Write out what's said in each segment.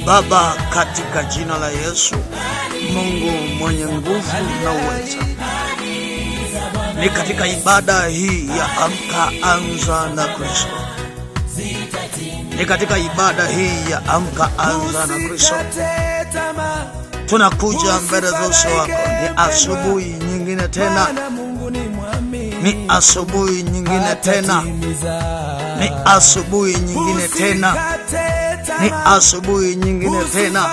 Baba, katika jina la Yesu, Mungu mwenye nguvu na uweza, ni katika ibada hii ya Amka Anza na Kristo, ni katika ibada hii ya Amka Anza na Kristo, tunakuja mbele za uso wako. Ni asubuhi nyingine tena, ni asubuhi nyingine tena, ni asubuhi nyingine tena, ni asubuhi nyingine tena.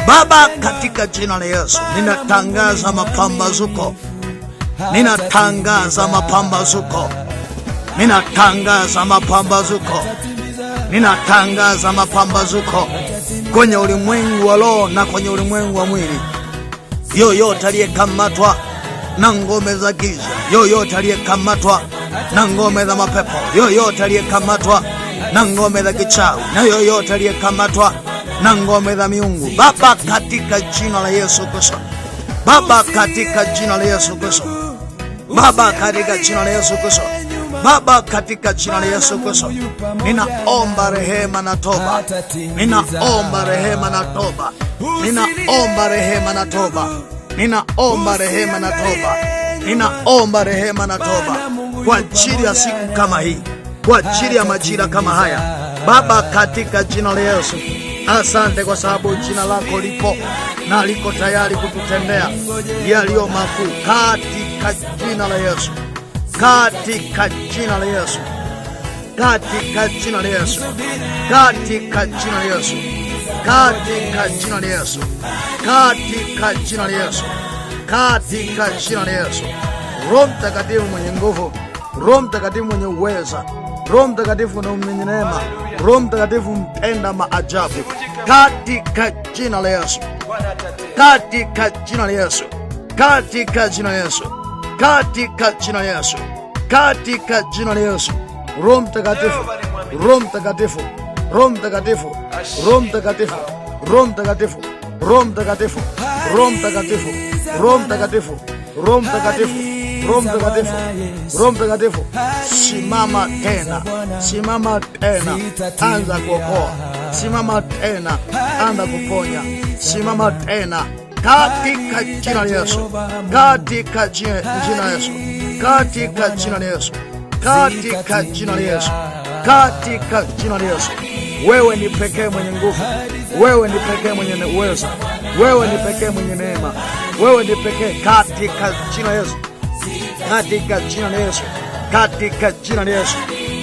Baba, katika jina la Yesu, ninatangaza mapambazuko, ninatangaza mapambazuko, ninatangaza mapambazuko, ninatangaza mapambazuko kwenye ulimwengu wa roho na kwenye ulimwengu wa mwili. Yoyote aliyekamatwa na ngome za giza, yoyote aliyekamatwa na ngome za mapepo, yoyote aliyekamatwa na ngome za kichawi, na yoyote aliyekamatwa na ngome za miungu, Baba, katika jina la Yesu Kristo, Baba, katika jina la Yesu Kristo, Baba, katika jina la Yesu Kristo, Baba, katika jina la Yesu Kristo, ninaomba rehema na toba, ninaomba rehema na toba, ninaomba rehema na toba, ninaomba rehema na toba, ninaomba rehema na toba kwa ajili ya siku kama hii, kwa ajili ya majira kama haya. Baba, katika jina la Yesu, asante kwa sababu jina lako lipo na liko tayari kututendea yaliyo makuu, katika jina la Yesu, katika jina la Yesu, katika jina la Yesu, katika jina la Yesu, katika jina la Yesu, katika jina la Yesu, katika jina la Yesu. Roho Mtakatifu mwenye nguvu, Roho Mtakatifu mwenye uweza, Roho Mtakatifu na mwenye neema, Roho Mtakatifu mpenda maajabu, katika jina la Yesu, katika jina la Yesu, katika jina la Yesu, katika jina la Yesu, katika jina la Yesu. Roho Mtakatifu, Roho Mtakatifu, Roho Mtakatifu, Roho Mtakatifu, Roho Mtakatifu, Roho Mtakatifu, Roho Mtakatifu, Roho Mtakatifu, Roho Mtakatifu, Roho Mtakatifu, Roho Mtakatifu, simama tena, simama tena, anza kuokoa, simama tena, anza kuponya, simama tena, katika jina la Yesu, katika jina la Yesu, katika jina la Yesu, katika jina la Yesu, katika jina la Yesu. Wewe ni pekee mwenye nguvu, wewe ni pekee mwenye uwezo, wewe ni pekee mwenye neema, wewe ni pekee, katika jina la Yesu, katika jina la Yesu, katika jina la Yesu,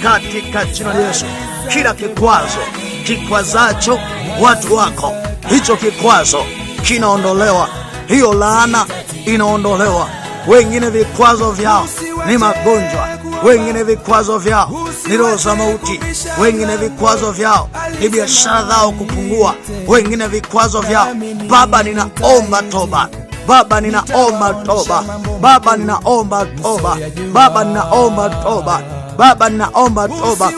katika jina la Yesu. Kila kikwazo kikwazacho watu wako, hicho kikwazo kinaondolewa, hiyo laana inaondolewa. Wengine vikwazo vyao ni magonjwa, wengine vikwazo vyao ni roho za mauti, wengine vikwazo vyao ni biashara zao kupungua, wengine vikwazo vyao, Baba, ninaomba toba, Baba, ninaomba toba, Baba, ninaomba toba, Baba, ninaomba toba, Baba, ninaomba toba,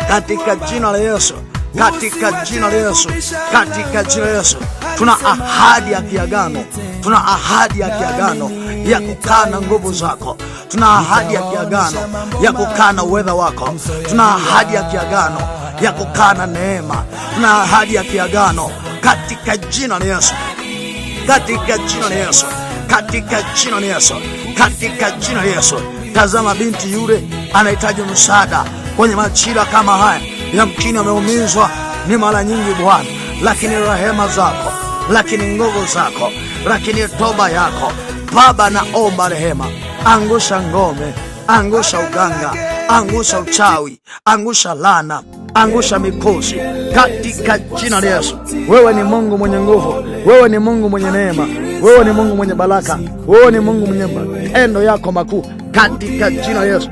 katika jina la Yesu, katika jina la Yesu, katika jina la Yesu. Tuna ahadi ya kiagano, tuna ahadi ya kiagano ya kukaa na nguvu zako, tuna ahadi ya kiagano ya kukaa na uweza wako, tuna ahadi ya kiagano ya kukaa na neema, tuna ahadi ya kiagano katika jina la Yesu, katika jina la Yesu, katika jina la Yesu, katika jina la Yesu. Tazama, binti yule anahitaji msaada kwenye majira kama haya, yamkini ameumizwa ni mara nyingi Bwana, lakini rehema zako, lakini nguvu zako, lakini toba yako Baba, naomba rehema. Angusha ngome, angusha uganga, angusha uchawi, angusha laana, angusha mikosi katika jina la Yesu. Wewe ni Mungu mwenye nguvu, wewe ni Mungu mwenye neema, wewe ni Mungu mwenye baraka, wewe ni Mungu mwenye matendo yako makuu, katika jina la Yesu.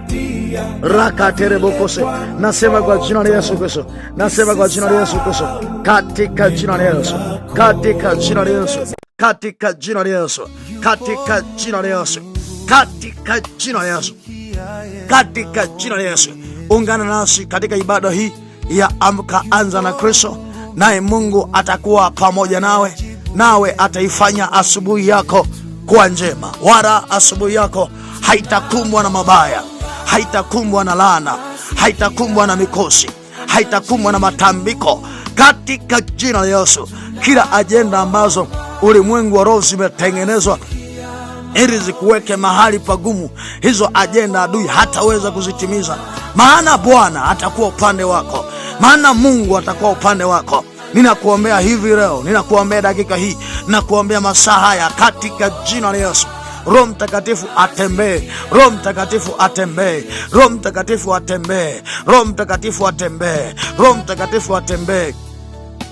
Raka terebokose, nasema kwa jina la Yesu Kristo, nasema kwa jina la Yesu Kristo, katika jina la Yesu, katika jina la Yesu, katika jina la Yesu, katika jina la Yesu, katika jina la Yesu, katika jina la Yesu. Ungana nasi katika ibada hii ya Amka Anza na Kristo, naye Mungu atakuwa pamoja nawe, nawe ataifanya asubuhi yako kuwa njema, wala asubuhi yako haitakumbwa na mabaya, haitakumbwa na laana, haitakumbwa na mikosi, haitakumbwa na matambiko, katika jina la Yesu. Kila ajenda ambazo ulimwengu wa roho zimetengenezwa ili zikuweke mahali pagumu, hizo ajenda adui hataweza kuzitimiza, maana Bwana atakuwa upande wako, maana Mungu atakuwa upande wako. Ninakuombea hivi leo, ninakuombea dakika hii, ninakuombea masaa haya katika jina la Yesu. Roho Mtakatifu atembee, Roho Mtakatifu atembee, Roho Mtakatifu atembee, Roho Mtakatifu atembee, Roho Mtakatifu atembee,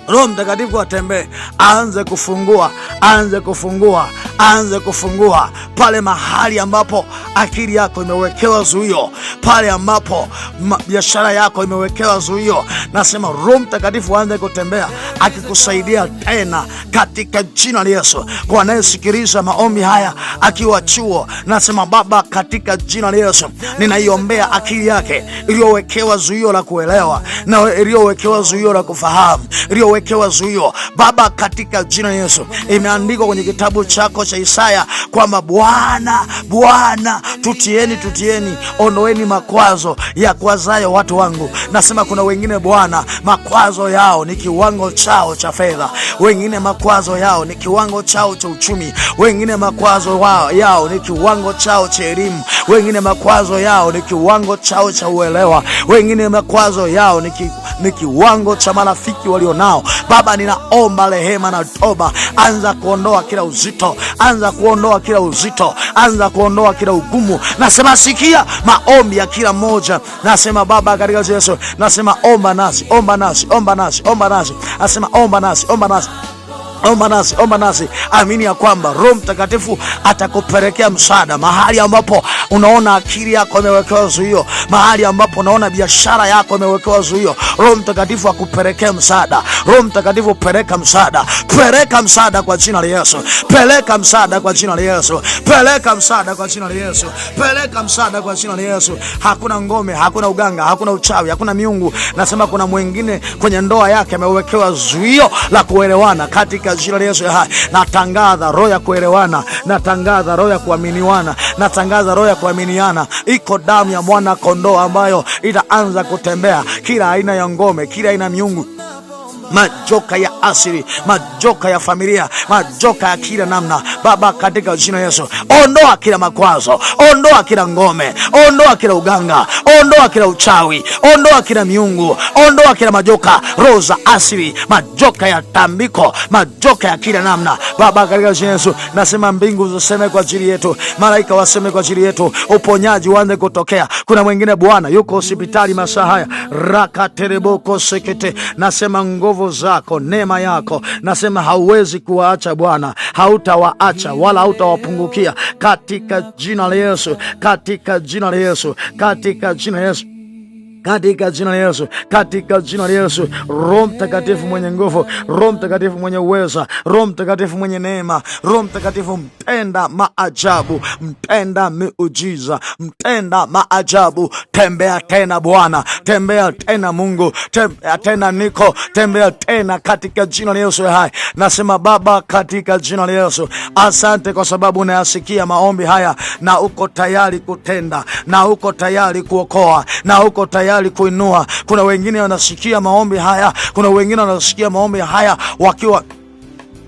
Roho Mtakatifu atembee. Aanze kufungua, aanze kufungua, aanze kufungua pale mahali ambapo akili yako imewekewa zuio, pale ambapo biashara yako imewekewa zuio. Nasema Roho Mtakatifu aanze kutembea akikusaidia tena katika jina la Yesu. Kwa anayesikiliza maombi haya akiwa chuo, nasema Baba, katika jina la Yesu ninaiombea akili yake iliyowekewa zuio la kuelewa na iliyowekewa zuio la kufahamu, iliyowekewa zuio Baba, katika jina la Yesu. Imeandikwa kwenye kitabu chako cha Isaya kwamba Bwana, tutieni, ondoeni makwazo ya kwazayo watu wangu. Nasema kuna wengine Bwana, makwazo yao ni kiwango chao cha fedha, wengine makwazo yao ni kiwango chao cha uchumi, wengine makwazo yao ni kiwango chao cha elimu, wengine makwazo yao ni kiwango chao cha uelewa, wengine makwazo yao ni kiwango cha marafiki walionao. Baba, ninaomba rehema na toba. Anza kuondoa kila uzito, anza kuondoa kila uzito, anza kuondoa kila ugumu. Nasema sikia maombi ya kila mmoja. Nasema Baba, katika Yesu, nasema omba nasi, omba nasi, omba nasi, omba nasi. Nasema omba nasi, omba nasi. Omba nasi, omba nasi. Amini ya kwamba Roho Mtakatifu atakupelekea msaada mahali ambapo unaona akili yako imewekewa zuio, mahali ambapo unaona biashara yako imewekewa zuio. Roho Mtakatifu akupelekea msaada. Roho Mtakatifu peleka msaada, peleka msaada kwa jina la Yesu, peleka msaada kwa jina la Yesu, peleka msaada kwa jina la Yesu, peleka msaada kwa jina la Yesu. Hakuna ngome, hakuna uganga, hakuna uchawi, hakuna miungu. Nasema kuna mwingine kwenye ndoa yake amewekewa zuio la kuelewana katika jina la Yesu. Natangaza roho ya kuelewana, natangaza roho ya kuaminiwana, natangaza roho ya kuaminiana. Iko damu ya mwana kondoo ambayo itaanza kutembea kila aina ya ngome, kila aina miungu, majoka ya asili, majoka ya familia, majoka ya kila namna. Baba, katika jina la Yesu, ondoa kila makwazo, ondoa kila ngome, ondoa kila uganga, ondoa kila uchawi, ondoa kila miungu, ondoa kila majoka, roho za asili, majoka ya tambiko, majoka ya kila namna. Baba, katika jina la Yesu, nasema mbingu ziseme kwa ajili yetu, malaika waseme kwa ajili yetu, uponyaji uanze kutokea. Kuna mwingine Bwana yuko hospitali masaa haya, rakatereboko sekete. Nasema nguvu zako, neema yako, nasema hauwezi kuwaacha Bwana, hautawaacha wala hautawapungukia katika jina la Yesu, katika jina la Yesu, katika jina la Yesu, katika jina la Yesu, katika jina la Yesu. Roho Mtakatifu mwenye nguvu, Roho Mtakatifu mwenye uweza, Roho Mtakatifu mwenye neema, Roho Mtakatifu mtenda maajabu, mtenda miujiza, mtenda maajabu. Tembea tena Bwana, tembea tena Mungu, tembea tena niko, tembea tena katika jina la Yesu hai. Nasema Baba, katika jina la Yesu, asante kwa sababu unayasikia maombi haya na uko tayari kutenda, na uko tayari kuokoa, na uko tayari kuinua. Kuna wengine wanasikia maombi haya, kuna wengine wanasikia maombi haya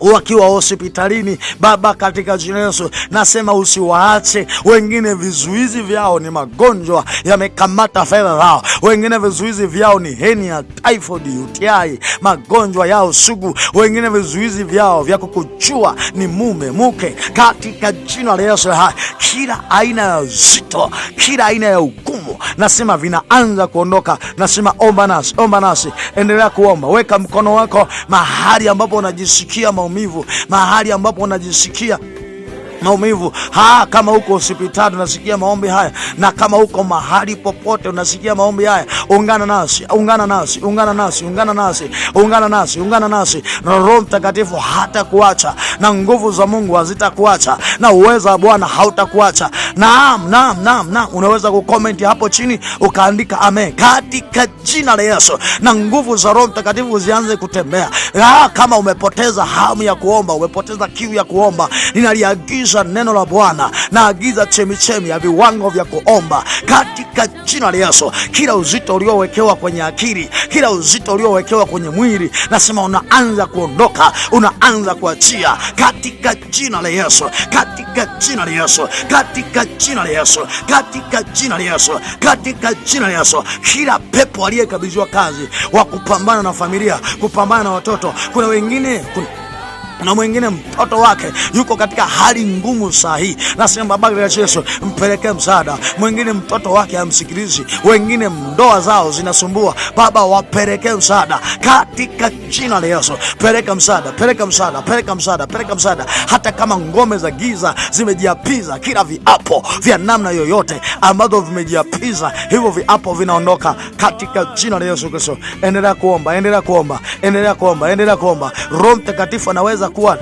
wakiwa hospitalini. Baba, katika jina la Yesu, nasema usiwaache. Wengine vizuizi vyao ni magonjwa yamekamata fedha zao, wengine vizuizi vyao ni hernia, typhoid, UTI, magonjwa yao sugu. Wengine vizuizi vyao vya kukujua ni mume, mke. Katika jina la Yesu, kila aina ya uzito, kila aina ya ugumu, nasema vinaanza kuondoka. Nasema omba nasi, omba nasi. Endelea kuomba, weka mkono wako mahali ambapo unajisikia maumivu, mahali ambapo unajisikia maumivu. Kama uko hospitali unasikia maombi haya, na kama uko mahali popote unasikia maombi haya, ungana nasi, ungana nasi, ungana nasi, ungana nasi, ungana nasi, ungana nasi. Na Roho Mtakatifu hatakuacha, na nguvu za Mungu hazitakuacha, na uwezo wa Bwana hautakuacha. Naam, naam, naam, naam. Unaweza kucomment hapo chini ukaandika amen katika jina la Yesu, na nguvu za Roho Mtakatifu zianze kutembea. Kama umepoteza hamu ya kuomba, umepoteza kiu ya kuomba, ninaliagiza neno la Bwana, naagiza chemichemi ya viwango vya kuomba katika jina la Yesu. Kila uzito uliowekewa kwenye akili, kila uzito uliowekewa kwenye mwili, nasema unaanza kuondoka, unaanza kuachia katika jina la Yesu, katika jina la Yesu, katika jina la Yesu, katika jina la Yesu, katika jina la Yesu. Kila pepo aliyekabidhiwa kazi wa kupambana na familia, kupambana na watoto, kuna wengine na mwingine mtoto wake yuko katika hali ngumu sahihi, nasema Baba ya Yesu mpelekee msaada. Mwingine mtoto wake hamsikilizi, wengine ndoa zao zinasumbua, Baba wapelekee msaada katika jina la Yesu. Peleka msaada, peleka msaada, peleka msaada, peleka msaada. Hata kama ngome za giza zimejiapiza, kila viapo vya namna yoyote ambavyo vimejiapiza, hivyo viapo vinaondoka katika jina la Yesu Kristo. Endelea kuomba, endelea kuomba, endelea kuomba, endelea kuomba. Roho Mtakatifu anaweza kuwa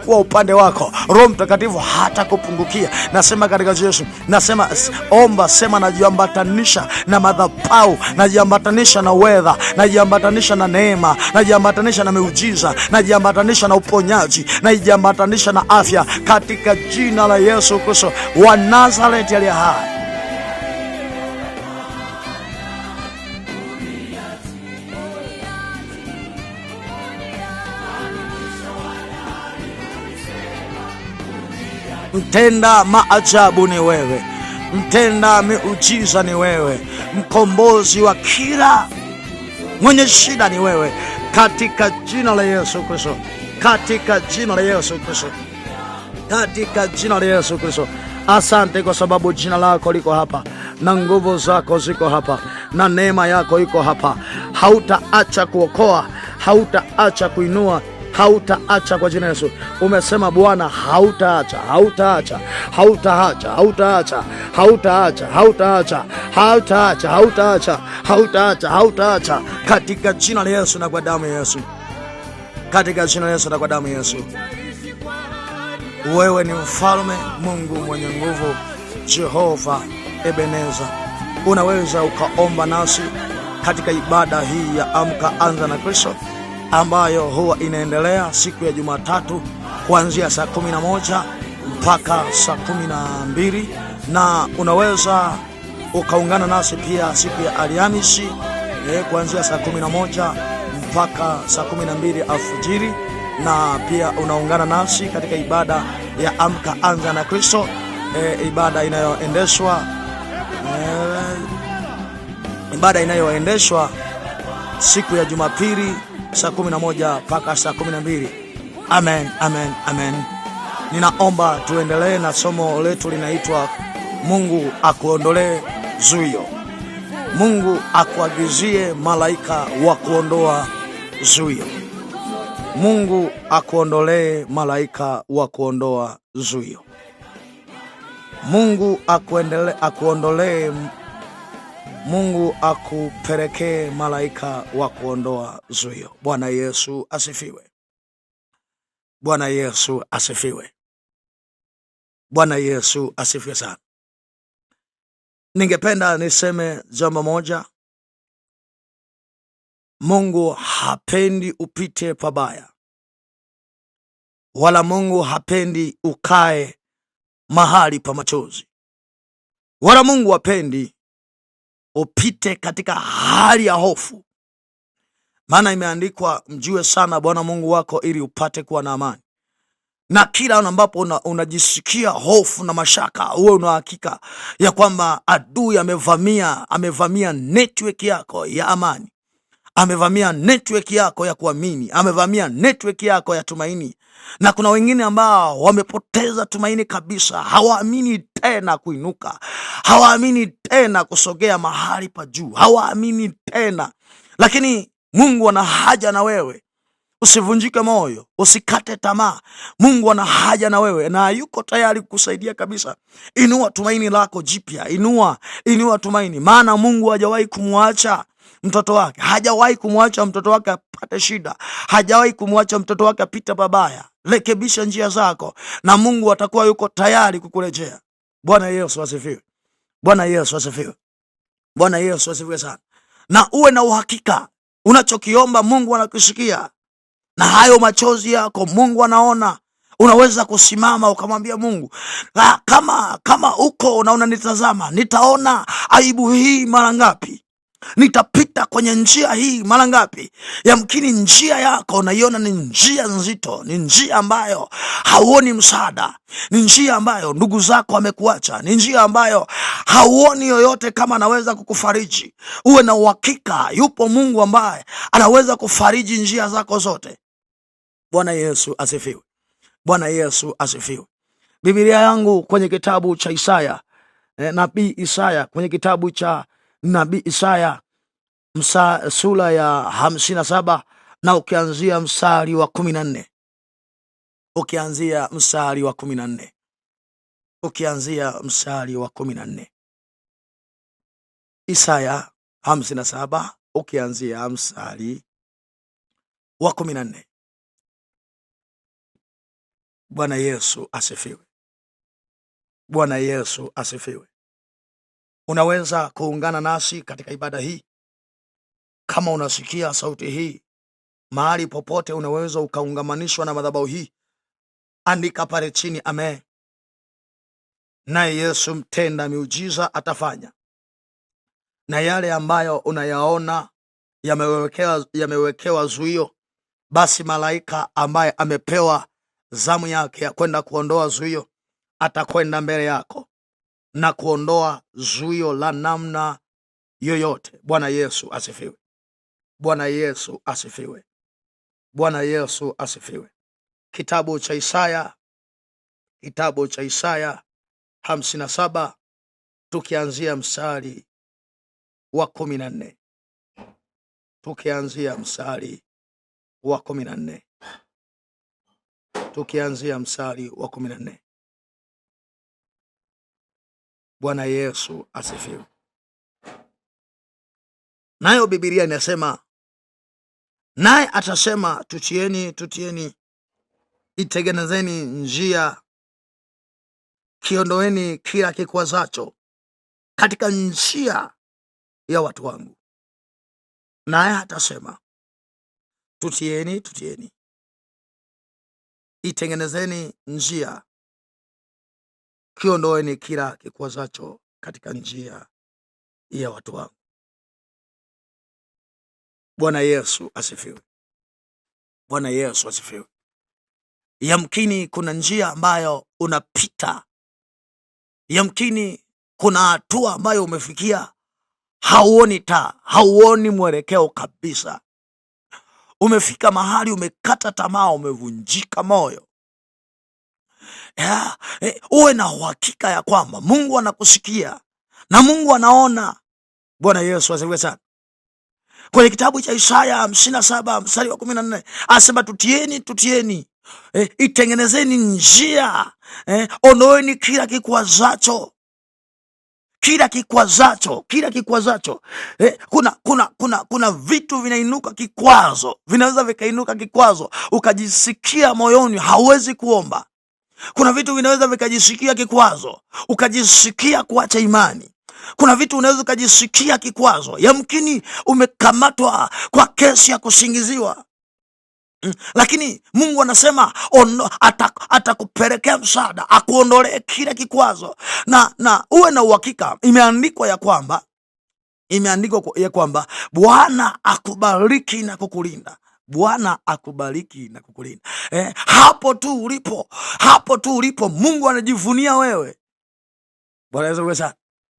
upande wako. Roho Mtakatifu hata kupungukia. Nasema katika Yesu, nasema omba, sema najiambatanisha na madhabahu, najiambatanisha na weather, najiambatanisha na neema, najiambatanisha na miujiza, najiambatanisha na uponyaji, najiambatanisha na afya katika jina la Yesu Kristo wa Nazareti aliye hai. Mtenda maajabu ni wewe, mtenda miujiza ni wewe, mkombozi wa kila mwenye shida ni wewe, katika jina la Yesu Kristo, katika jina la Yesu Kristo, katika jina la Yesu Kristo. Asante kwa sababu jina lako liko hapa na nguvu zako ziko hapa na neema yako iko hapa. Hautaacha kuokoa, hautaacha kuinua, hautaacha kwa jina Yesu. Umesema Bwana hautaacha, hautaacha, hautaacha, hautaacha, hautaacha, hautaacha, hautaacha, hautaacha, hautaacha, hautaacha, katika jina la Yesu na kwa damu ya Yesu, katika jina la Yesu na kwa damu ya Yesu. Wewe ni mfalme, Mungu mwenye nguvu, Jehova Ebeneza. Unaweza ukaomba nasi katika ibada hii ya Amka Anza na Kristo, ambayo huwa inaendelea siku ya Jumatatu kuanzia saa 11 mpaka saa 12, na unaweza ukaungana nasi pia siku ya Alhamisi kuanzia saa 11 mpaka saa 12 alfajiri, na pia unaungana nasi katika ibada ya Amka Anza na Kristo, ibada inayoendeshwa siku ya Jumapili saa 11 mpaka saa 12. Amen, amen, amen. Ninaomba tuendelee na somo letu, linaitwa Mungu akuondolee zuio. Mungu akuagizie malaika wa kuondoa zuio. Mungu akuondolee malaika wa kuondoa zuio. Mungu akuondolee, Mungu akupelekee malaika wa kuondoa zuio. Bwana Yesu asifiwe. Bwana Yesu asifiwe. Bwana Yesu asifiwe sana. Ningependa niseme jambo moja. Mungu hapendi upite pabaya, wala Mungu hapendi ukae mahali pa machozi, wala Mungu hapendi upite katika hali ya hofu. Maana imeandikwa, mjue sana Bwana Mungu wako ili upate kuwa na amani. Na kila ambapo unajisikia hofu na mashaka, uwe una hakika ya kwamba adui amevamia network yako ya amani, amevamia network yako ya kuamini, amevamia network yako ya tumaini. Na kuna wengine ambao wamepoteza tumaini kabisa, hawaamini tena kuinuka, hawaamini tena kusogea mahali pa juu, hawaamini tena. Lakini Mungu ana haja na wewe. Usivunjike moyo, usikate tamaa. Mungu ana haja na wewe na yuko tayari kukusaidia kabisa. Inua tumaini lako jipya, inua tumaini, maana Mungu hajawahi kumwacha mtoto wake, hajawahi kumwacha mtoto wake apate shida, hajawahi kumwacha mtoto wake apite pabaya. Rekebisha njia zako na Mungu atakuwa yuko tayari kukurejea. Bwana Yesu asifiwe. Bwana Yesu asifiwe. Bwana Yesu asifiwe sana. Na uwe na uhakika unachokiomba Mungu anakusikia, na hayo machozi yako Mungu anaona. Unaweza kusimama ukamwambia Mungu, kama uko na unanitazama, nitaona aibu hii mara ngapi? Nitapita kwenye njia hii mara ngapi? Yamkini njia yako unaiona ni njia nzito, ni njia ambayo hauoni msaada, ni njia ambayo ndugu zako wamekuacha, ni njia ambayo hauoni yoyote kama anaweza kukufariji. Uwe na uhakika yupo Mungu ambaye anaweza kufariji njia zako zote. Bwana Yesu asifiwe. Bwana Yesu asifiwe. Biblia yangu kwenye kitabu cha Isaya, nabii Isaya, kwenye kitabu cha nabii Isaya sura ya 57 na ukianzia mstari wa 14. Ukianzia mstari wa 14. Ukianzia mstari wa 14. Isaya 57 ukianzia mstari wa 14. Bwana Yesu asifiwe. Bwana Yesu asifiwe. Unaweza kuungana nasi katika ibada hii. Kama unasikia sauti hii mahali popote, unaweza ukaungamanishwa na madhabahu hii. Andika pale chini amen. Naye Yesu mtenda miujiza atafanya. Na yale ambayo unayaona yamewekewa zuio, basi malaika ambaye amepewa zamu yake ya kwenda kuondoa zuio atakwenda mbele yako na kuondoa zuio la namna yoyote. Bwana Yesu asifiwe. Bwana Yesu asifiwe. Bwana Yesu asifiwe. Kitabu cha Isaya 57 tukianzia mstari wa 14. Tukianzia mstari wa 14. Tukianzia mstari wa 14. Bwana Yesu asifiwe. Nayo Biblia inasema, naye atasema, tutieni, itengenezeni njia, kiondoeni kila kikwazacho katika njia ya watu wangu. Naye atasema, tutieni, itengenezeni njia, kiondoeni kila kikwazacho katika njia ya watu wangu. Bwana Yesu asifiwe. Bwana Yesu asifiwe. Yamkini kuna njia ambayo unapita. Yamkini kuna hatua ambayo umefikia, hauoni hauoni mwelekeo kabisa. Umefika mahali umekata tamaa, umevunjika moyo. Uwe na uhakika ya kwamba Mungu anakusikia na Mungu anaona. Bwana Yesu asifiwe sana. Kwenye kitabu cha Isaya 57 mstari wa 14 asema, tutieni, itengenezeni njia, ondoeni kila kikwazacho. Kila kikwazacho. Kuna vitu vinainuka kikwazo, vinaweza vikainuka kikwazo ukajisikia moyoni hauwezi kuomba. Kuna vitu vinaweza vikajisikia kikwazo ukajisikia kuacha imani. Kuna vitu unaweza ukajisikia kikwazo, yamkini umekamatwa kwa kesi ya kusingiziwa. Lakini Mungu anasema atakupelekea msaada, akuondolee kile kikwazo, na uwe na uhakika. Imeandikwa ya kwamba Bwana akubariki na kukulinda. Bwana akubariki na kukulinda. Hapo tu ulipo Mungu anajivunia wewe. Bwana Yesu sana.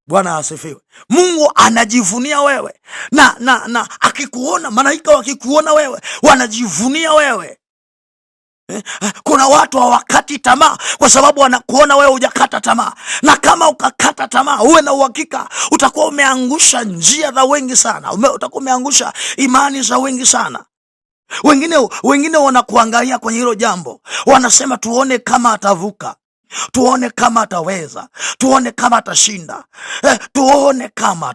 Bwana asifiwe. Mungu anajivunia wewe na akikuona, malaika wakikuona wewe wanajivunia wewe. Kuna watu hawakati tamaa kwa sababu wanakuona wewe hujakata tamaa, na kama ukakata tamaa, uwe na uhakika utakuwa umeangusha njia za wengi sana, utakuwa umeangusha imani za wengi sana. Wengine wanakuangalia kwenye hilo jambo, wanasema tuone kama atavuka. tuone kama ataweza, tuone kama atashinda,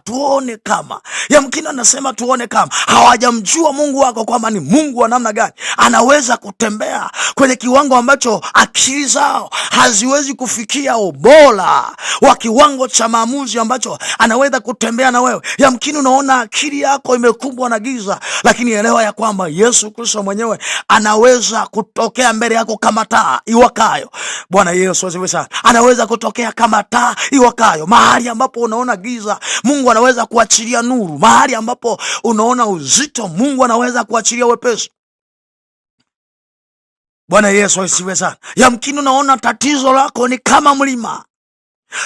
tuone kama yamkini anasema tuone kama hawajamjua Mungu wako kwamba ni Mungu wa namna gani, anaweza kutembea kwenye kiwango ambacho akili zao haziwezi kufikia, ubora wa kiwango cha maamuzi ambacho anaweza kutembea na wewe. Yamkini unaona akili yako imekumbwa na giza, lakini elewa ya kwamba Yesu Kristo mwenyewe anaweza kutokea mbele yako kama taa iwakayo. Bwana Yesu asifiwe sana. Anaweza kutokea kama taa iwakayo. Mahali ambapo unaona giza, Mungu anaweza kuachilia nuru. Mahali ambapo unaona uzito, Mungu anaweza kuachilia wepesi. Bwana Yesu asifiwe sana. Yamkini unaona tatizo lako ni kama mlima,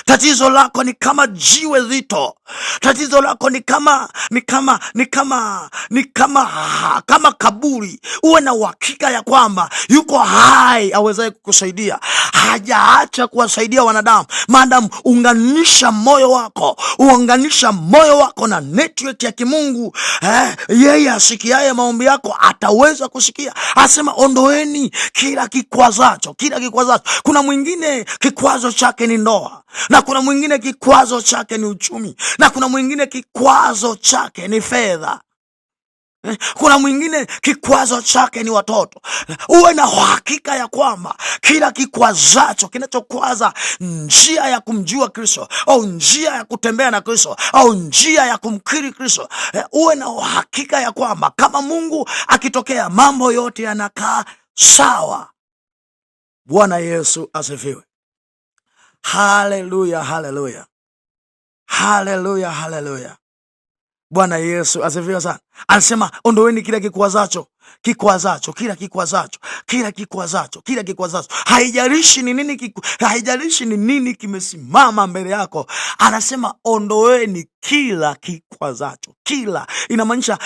tatizo lako ni kama jiwe zito, tatizo lako ni kama kaburi. Uwe na uhakika ya kwamba yuko hai awezaye kukusaidia. Hajaacha kuwasaidia wanadamu. Maadamu unganisha moyo wako na network ya kimungu, yeye asikiaye maombi yako ataweza kusikia. Asema ondoeni kila kikwazacho. Kuna mwingine kikwazo chake ni ndoa, na kuna mwingine kikwazo chake ni uchumi, na kuna mwingine kikwazo chake ni fedha, kuna mwingine kikwazo chake ni watoto. Uwe na uhakika ya kwamba kila kikwazacho, kinachokwaza njia ya kumjua Kristo, au njia ya kutembea na Kristo, au njia ya kumkiri Kristo, uwe na uhakika ya kwamba kama Mungu akitokea, mambo yote yanakaa sawa. Bwana Yesu asifiwe. Haleluya, haleluya, haleluya, haleluya. Bwana Yesu asifiwe sana. Anasema ondoeni kila kikwazacho. Haijalishi ni nini kimesimama mbele yako. Anasema ondoeni kila kikwazacho. Kila inamaanisha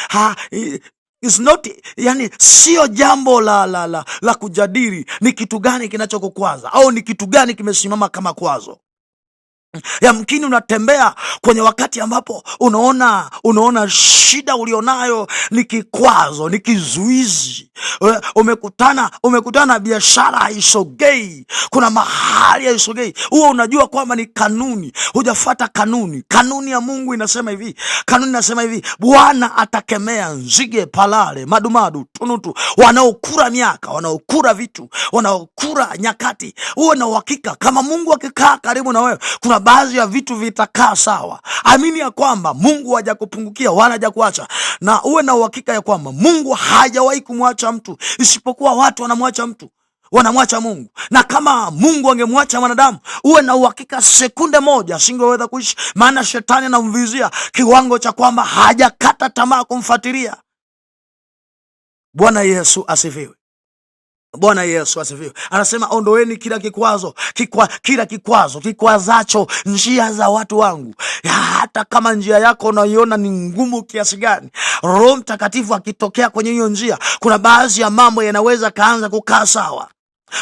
it's not, yani sio jambo la kujadili ni kitu gani kinachokukwaza au ni kitu gani kimesimama kama kwazo. Yamkini unatembea kwenye wakati ambapo unaona shida ulionayo ni kikwazo, ni kizuizi. Umekutana na biashara haisogei, kuna mahali haisogei. Huo unajua kwamba ni kanuni, hujafuata kanuni. Kanuni ya Mungu inasema hivi, Bwana atakemea nzige, palale, madumadu, tunutu, wanaokula miaka, wanaokula vitu, wanaokula nyakati. Uwe na uhakika kama Mungu akikaa karibu na wewe, kuna baadhi ya vitu vitakaa sawa. Amini ya kwamba Mungu hajakupungukia wala hajakuacha, na uwe na uhakika ya kwamba Mungu hajawahi kumwacha mtu, isipokuwa watu wanamwacha Mungu. Na kama Mungu angemwacha mwanadamu, uwe na uhakika sekunde moja asingeweza kuishi, maana shetani anamvizia kiwango cha kwamba hajakata tamaa kumfuatilia. Bwana Yesu asifiwe. Bwana Yesu asifiwe. Anasema ondoeni kila kikwazacho njia za watu wangu. Hata kama njia yako unaiona ni ngumu kiasi gani, Roho Mtakatifu akitokea kwenye hiyo njia, kuna baadhi ya mambo yanaweza kaanza kukaa sawa.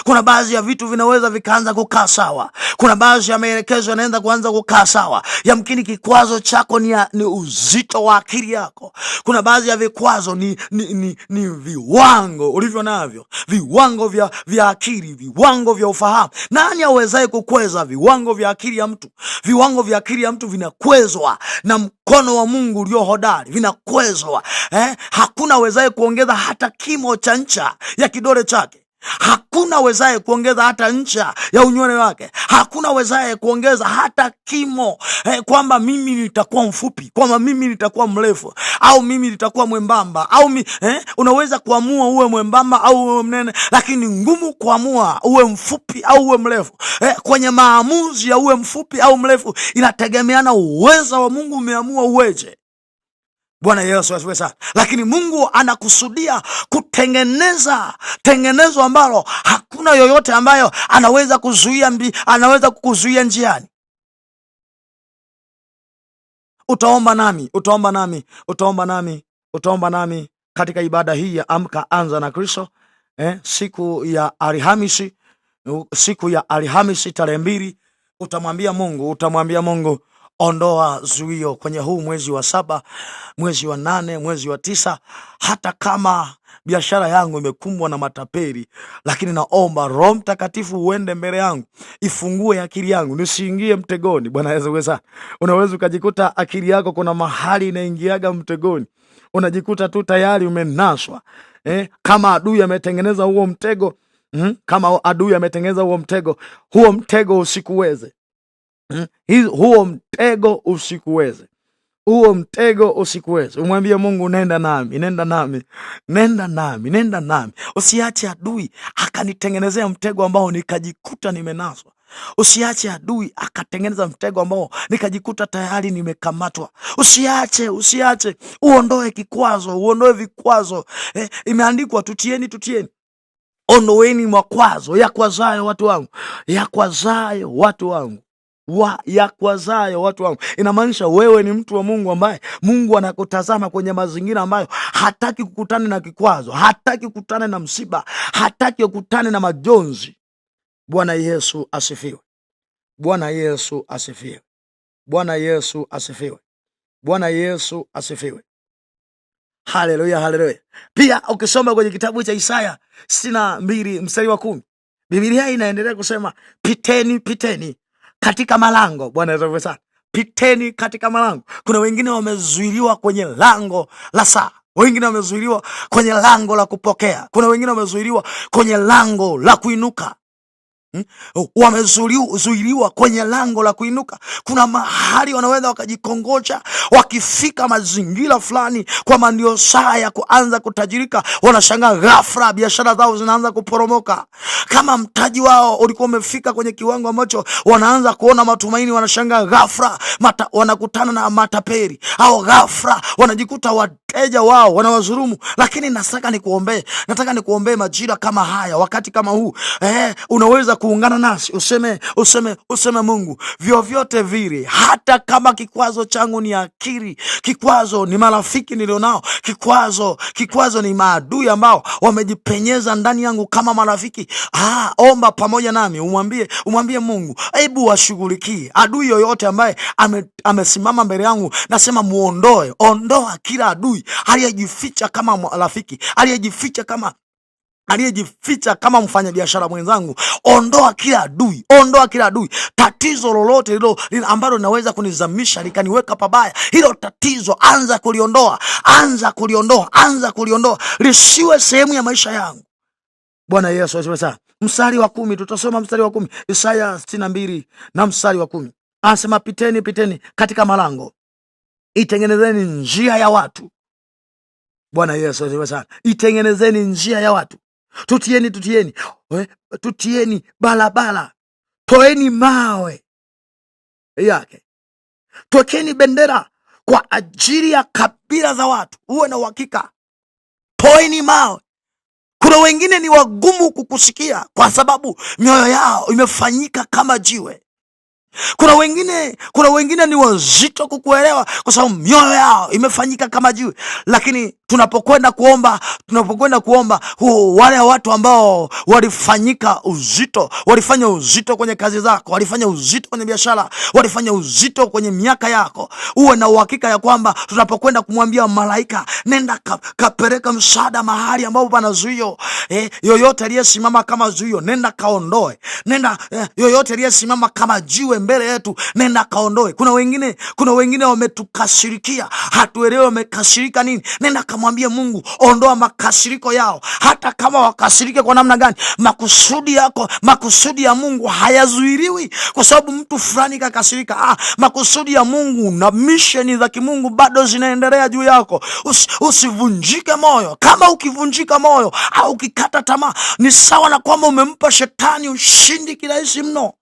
Kuna baadhi ya vitu vinaweza vikaanza kukaa sawa. Kuna baadhi ya maelekezo yanaanza kuanza kukaa sawa. Yamkini kikwazo chako ni uzito wa akili yako. Kuna baadhi ya vikwazo ni viwango ulivyo navyo, viwango vya akili, viwango vya ufahamu. Nani awezaye kukweza viwango vya akili ya mtu? Viwango vya akili ya mtu vinakwezwa na mkono wa Mungu ulio hodari, vinakwezwa. Hakuna awezaye kuongeza hata kimo cha ncha ya kidole chake. Hakuna wezaye kuongeza hata ncha ya unywele wake. Hakuna wezaye kuongeza hata kimo, kwamba mimi nitakuwa mfupi, kwamba mimi nitakuwa mrefu, au mimi nitakuwa mwembamba, au unaweza kuamua uwe mwembamba au uwe mnene, lakini ngumu kuamua uwe mfupi au uwe mrefu. Kwenye maamuzi ya uwe mfupi au mrefu inategemeana uweza wa Mungu umeamua uweje. Bwana Yesu asifiwe sana. Lakini Mungu anakusudia tengenezo ambalo hakuna yoyote ambayo anaweza kukuzuia njiani. Utaomba nami katika ibada hii ya Amka Anza na Kristo, siku ya Alhamisi tarehe 2. Utamwambia Mungu, Ondoa zuio kwenye huu mwezi wa 7, mwezi wa 8, mwezi wa 9. Hata kama biashara yangu imekumbwa na matapeli, lakini naomba Roho Mtakatifu uende mbele yangu, ifungue akili yangu nisiingie mtegoni. Bwana Yesu sana. Unaweza ukajikuta akili yako kuna mahali inaingiaga mtegoni, unajikuta tu tayari umenaswa. Kama adui ametengeneza huo mtego, kama adui ametengeneza huo mtego, huo mtego usikuweze. Huo mtego usikuweze, huo mtego usikuweze. Umwambie Mungu, nenda nami, nenda nami, nenda nami, nenda nami. Usiache adui akanitengenezea mtego ambao nikajikuta nimenaswa. Usiache adui akatengeneza mtego ambao nikajikuta tayari nimekamatwa. Usiache, uondoe kikwazo, uondoe vikwazo. Imeandikwa tutieni, ondoeni makwazo yakwazayo watu wangu, yakwazayo watu wangu, yakwazayo watu wangu. Inamaanisha wewe ni mtu wa Mungu ambaye Mungu anakutazama kwenye mazingira ambayo hataki kukutana na kikwazo, hataki kukutana na msiba, hataki kukutana na majonzi. Bwana Yesu asifiwe. Bwana Yesu asifiwe. Bwana Yesu asifiwe. Bwana Yesu asifiwe. Haleluya, haleluya. Pia ukisoma kwenye kitabu cha Isaya 62 mstari wa 10, Biblia inaendelea kusema piteni katika malango. Bwana asifiwe sana. Piteni katika malango. Kuna wengine wamezuiliwa kwenye lango la saa, wengine wamezuiliwa kwenye lango la kupokea, kuna wengine wamezuiliwa kwenye lango la kuinuka. Wamezuiliwa kwenye lango la kuinuka. Kuna mahali wanaweza wakajikongoja, wakifika mazingira fulani kwamba ndio saa ya kuanza kutajirika, wanashangaa ghafla biashara zao zinaanza kuporomoka. Kama mtaji wao ulikuwa umefika kwenye kiwango ambacho wanaanza kuona matumaini, wanashangaa ghafla wanakutana na matapeli, au ghafla wanajikuta wateja wao wanawadhulumu. Lakini nataka nikuombee majira kama haya, wakati kama huu, unaweza kuungana nasi useme Mungu, vyovyote vile, hata kama kikwazo changu ni akili, kikwazo ni marafiki nilionao, kikwazo ni maadui ambao wamejipenyeza ndani yangu kama marafiki, omba pamoja nami, umwambie Mungu, hebu washughulikie adui yoyote ambaye amesimama mbele yangu. Nasema ondoa kila adui aliyejificha kama marafiki, aliyejificha kama mfanyabiashara mwenzangu. Ondoa kila adui. Tatizo lolote ambalo linaweza kunizamisha likaniweka pabaya, hilo tatizo anza kuliondoa, lisiwe sehemu ya maisha yangu. Bwana Yesu asifiwe sana. Mstari wa 10, tutasoma mstari wa 10, Isaya 62 na mstari wa 10. Anasema piteni katika malango, itengenezeni njia ya watu. Bwana Yesu asifiwe sana. Itengenezeni njia ya watu. Tutieni barabara, toeni mawe yake, twekeni bendera kwa ajili ya kabila za watu. Uwe na uhakika, toeni mawe. Kuna wengine ni wagumu kukusikia kwa sababu mioyo yao imefanyika kama jiwe. Kuna wengine ni wazito kukuelewa kwa sababu mioyo yao imefanyika kama jiwe. Lakini tunapokwenda kuomba, wale watu ambao walifanya uzito kwenye kazi zako, walifanya uzito kwenye biashara, walifanya uzito kwenye miaka yako, uwe na uhakika ya kwamba tunapokwenda kumwambia malaika, nenda kapeleka msaada mahali ambapo pana zuio, yoyote aliyesimama kama zuio, nenda kaondoe. Yoyote aliyesimama kama jiwe mbele yetu, nenda kaondoe. Kuna wengine wametukasirikia, hatuelewe wamekasirika nini. Nenda kamwambie Mungu, ondoa makasiriko yao. Hata kama wakasirike kwa namna gani, makusudi ya Mungu hayazuiliwi kwa sababu mtu fulani kakasirika. Makusudi ya Mungu na misheni za kimungu bado zinaendelea juu yako. Usivunjike moyo. Kama ukivunjika moyo au ukikata tamaa, ni sawa na kwamba umempa shetani ushindi kirahisi mno.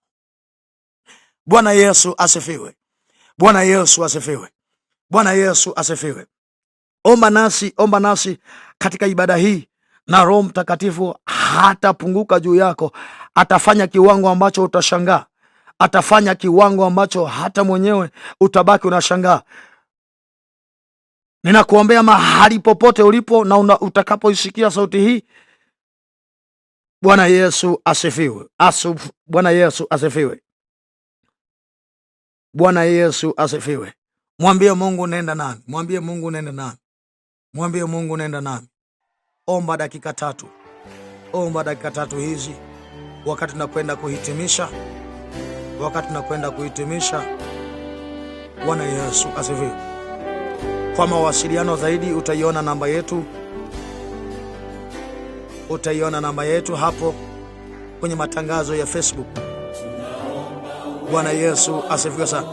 Bwana Yesu asifiwe. Bwana Yesu asifiwe. Bwana Yesu asifiwe. Omba nasi katika ibada hii, na Roho Mtakatifu hatapunguka juu yako. Atafanya kiwango ambacho utashangaa, atafanya kiwango ambacho hata mwenyewe utabaki unashangaa. Ninakuombea mahali popote ulipo na utakapoisikia sauti hii. Bwana Yesu asifiwe. Bwana Yesu asifiwe. Bwana Yesu asifiwe. Mwambie Mungu nenda nami. Mwambie Mungu nenda nami. Mwambie Mungu nenda nami. Omba dakika 3. Omba dakika 3 hizi wakati tunakwenda kuhitimisha. Wakati tunakwenda kuhitimisha. Bwana Yesu asifiwe. Kwa mawasiliano zaidi utaiona namba yetu. Utaiona namba yetu hapo kwenye matangazo ya Facebook. Bwana Yesu asifiwe sana.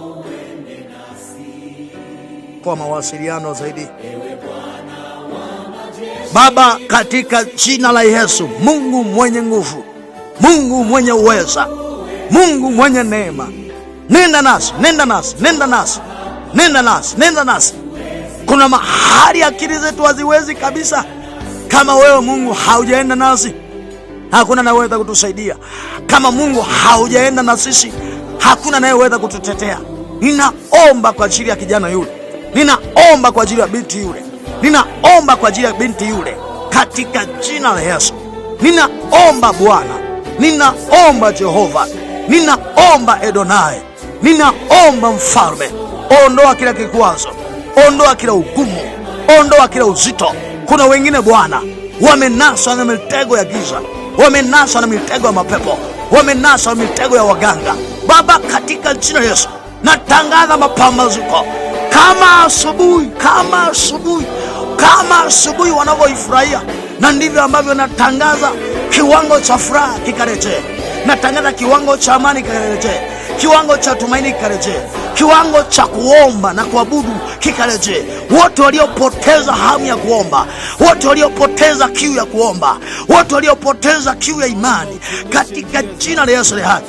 Kwa mawasiliano zaidi. Baba, katika jina la Yesu, Mungu mwenye nguvu, Mungu mwenye uweza, Mungu mwenye neema, nenda nasi, nenda nasi, nenda nasi, nenda nasi, nenda nasi. Kuna mahali akili zetu haziwezi kabisa. Kama wewe Mungu haujaenda nasi, hakuna anayeweza kutusaidia. Kama Mungu haujaenda na sisi, hakuna anayeweza kututetea. Ninaomba kwa ajili ya kijana yule. Ninaomba kwa ajili ya binti yule. Ninaomba kwa ajili ya binti yule katika jina la Yesu. Ninaomba Bwana. Ninaomba Jehova. Ninaomba Edonai. Ninaomba Mfalme. Ondoa kila kikwazo. Ondoa kila ugumu. Ondoa kila uzito. Kuna wengine Bwana wamenaswa na mitego ya giza. Wamenaswa na mitego ya mapepo. Wamenaswa na mitego ya waganga. Baba, katika jina la Yesu natangaza mapambazuko. Kama asubuhi wanavyoifurahia, na ndivyo ambavyo natangaza kiwango cha furaha kikarejee. Natangaza kiwango cha amani kikarejee. Kiwango cha tumaini kikarejee. Kiwango cha kuomba na kuabudu kikarejee. Wote waliopoteza hamu ya kuomba, wote waliopoteza kiu ya kuomba, wote waliopoteza kiu ya imani, katika jina la Yesu hai.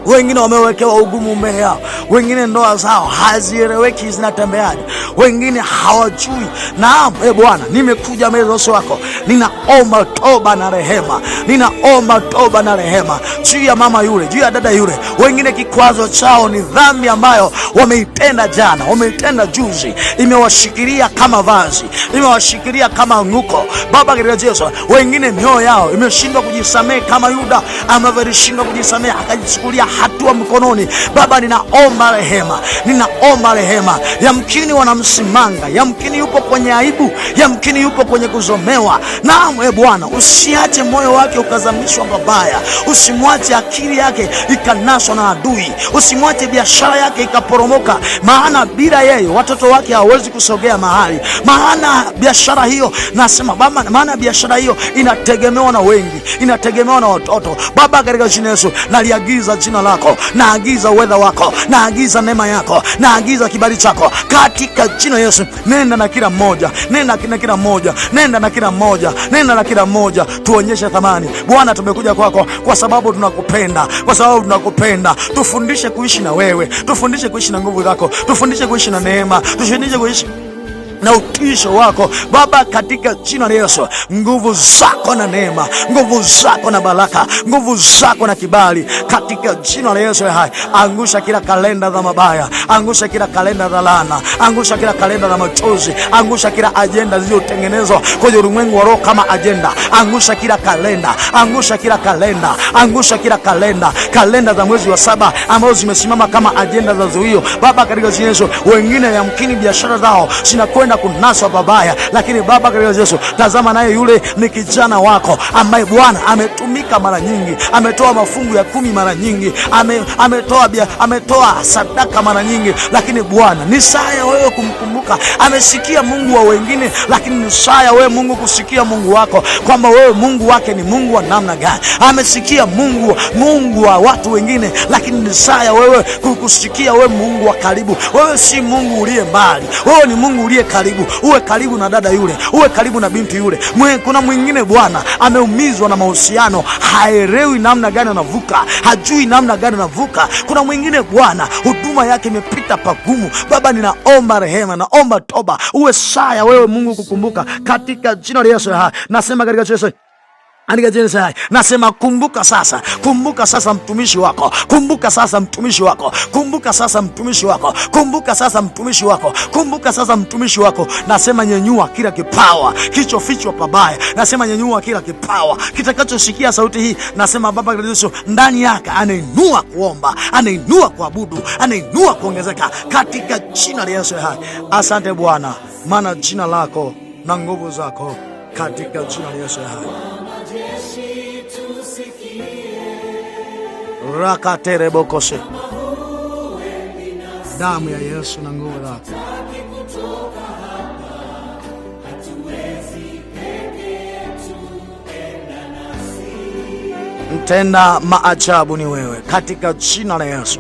Wengine wamewekewa ugumu mbele yao. Wengine ndoa zao hazieleweki zinatembeaje. Wengine hawajui. Naam, Bwana, nimekuja mbele za uso wako. Ninaomba toba na rehema. Ninaomba toba na rehema juu ya mama yule, juu ya dada yule. Wengine kikwazo chao ni dhambi ambayo wameitenda jana, wameitenda juzi. Imewashikilia kama vazi, imewashikilia kama nguko. Baba, katika Yesu, wengine mioyo yao imeshindwa kujisamehe kama Yuda ambavyo alishindwa kujisamehe akajichukulia hatua mkononi. Baba, ninaomba rehema. Ninaomba rehema. Yamkini wanamsimanga, yamkini yupo kwenye aibu, yamkini yupo kwenye kuzomewa. Naam, Bwana, usiache moyo wake ukazamishwa mabaya. Usimwache akili yake ikanaswa na adui. Usimwache biashara yake ikaporomoka, maana bila yeye watoto wake hawezi kusogea mahali. Maana biashara hiyo, nasema Baba, maana biashara hiyo inategemewa na wengi, inategemewa na watoto. Baba, katika jina la Yesu naliagiza jina lako, naagiza uweza wako, naagiza neema yako, naagiza kibali chako katika jina la Yesu. Nenda na kila mmoja, nenda na kila mmoja, nenda na kila mmoja, nenda na kila mmoja. Tuonyeshe thamani Bwana. Tumekuja kwako kwa sababu tunakupenda, kwa sababu tunakupenda. Tufundishe kuishi na wewe, tufundishe kuishi na nguvu zako, tufundishe kuishi na neema, tufundishe kuishi na utisho wako Baba, katika jina la Yesu. Nguvu zako na neema, nguvu zako na baraka, nguvu zako na kibali, katika jina la Yesu hai. Angusha kila kalenda za mabaya, angusha kila kalenda za laana, angusha kila kalenda za machozi, angusha kila ajenda zilizotengenezwa kwenye ulimwengu wa roho kama ajenda. Angusha kila kalenda, angusha kila kalenda, angusha kila kalenda, kalenda za mwezi wa 7 ambazo zimesimama kama ajenda za zuio Baba, katika jina la Yesu. Wengine yamkini biashara zao zinakwenda kunaswa babaya, lakini Baba, katika Yesu, tazama naye yule ni kijana wako ambaye Bwana ametumika mara nyingi, ametoa mafungu ya 10 mara nyingi, ametoa sadaka mara nyingi, lakini Bwana ni saa ya wewe kumkumbuka. Amesikia Mungu wa wengine, lakini ni saa ya wewe Mungu kusikia Mungu wako, kwamba wewe Mungu wake ni Mungu wa namna gani. Amesikia Mungu wa watu wengine, lakini ni saa ya wewe kusikia wewe Mungu wa karibu. Wewe si Mungu uliye mbali, wewe ni Mungu uliye karibu. Uwe karibu na dada yule, uwe karibu na binti yule. Kuna mwingine Bwana ameumizwa na mahusiano, haelewi namna gani anavuka, hajui namna gani anavuka. Kuna mwingine Bwana huduma yake imepita pagumu. Baba, ninaomba rehema, naomba toba. Uwe saa ya wewe Mungu kukumbuka, katika jina la Yesu. Nasema katika Yesu, Andika tena sasa. Nasema kumbuka sasa. Kumbuka sasa mtumishi wako. Kumbuka sasa mtumishi wako. Kumbuka sasa mtumishi wako. Kumbuka sasa mtumishi wako. Kumbuka sasa mtumishi wako. Nasema nyenyua kila kipawa kilichofichwa pabaya. Nasema nyenyua kila kipawa kitakachosikia sauti hii. Nasema Baba Yesu ndani yake anainua kuomba, anainua kuabudu, anainua kuongezeka katika jina la Yesu hai. Asante Bwana, maana jina lako na nguvu zako katika jina la Yesu hai. Rakaterebokose. Damu ya Yesu na nguvu zake. Mtenda maajabu ni wewe katika jina la Yesu.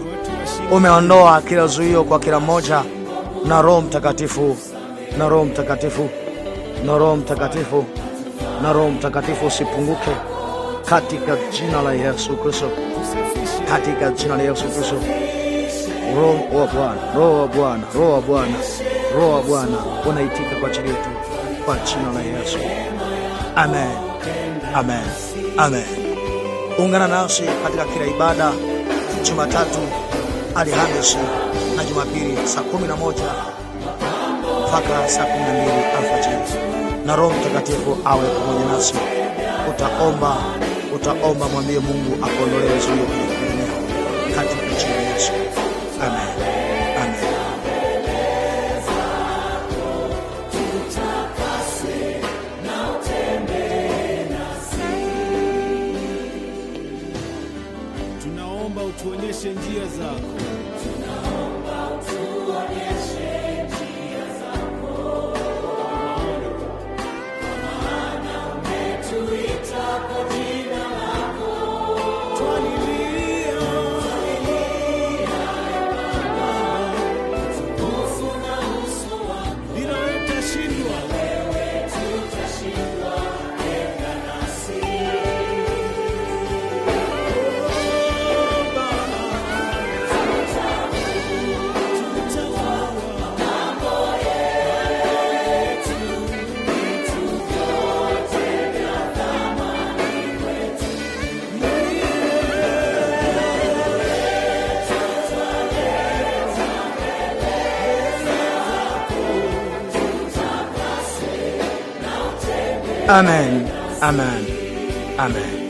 Umeondoa kila zuio kwa kila moja na Roho Mtakatifu, na Roho Mtakatifu, na Roho Mtakatifu, na Roho Mtakatifu usipunguke katika jina la Yesu Kristo. Katika jina la Yesu Kristo. Roho wa Bwana, Roho wa Bwana, Roho wa Bwana, Roho wa Bwana unaitika kwa ajili yetu kwa jina la Yesu. Amen. Amen. Amen. Ungana nasi katika kila ibada Jumatatu, Alhamisi na Jumapili saa 11 mpaka saa 12 alfajiri. Na Roho Mtakatifu awe pamoja nasi. Utaomba mwambie Mungu akuondolee zuio katika jina la Yesu. Amen. Amen. Tunaomba utuonyeshe njia zako. Tunaomba utuonyeshe njia zako. Maana umetuita kwa jina lako. Twalilia utukufu na uso wako. Bila wewe tutashindwa. Wewe tutashindwa. Enda nasi. Amen. Amen. Amen.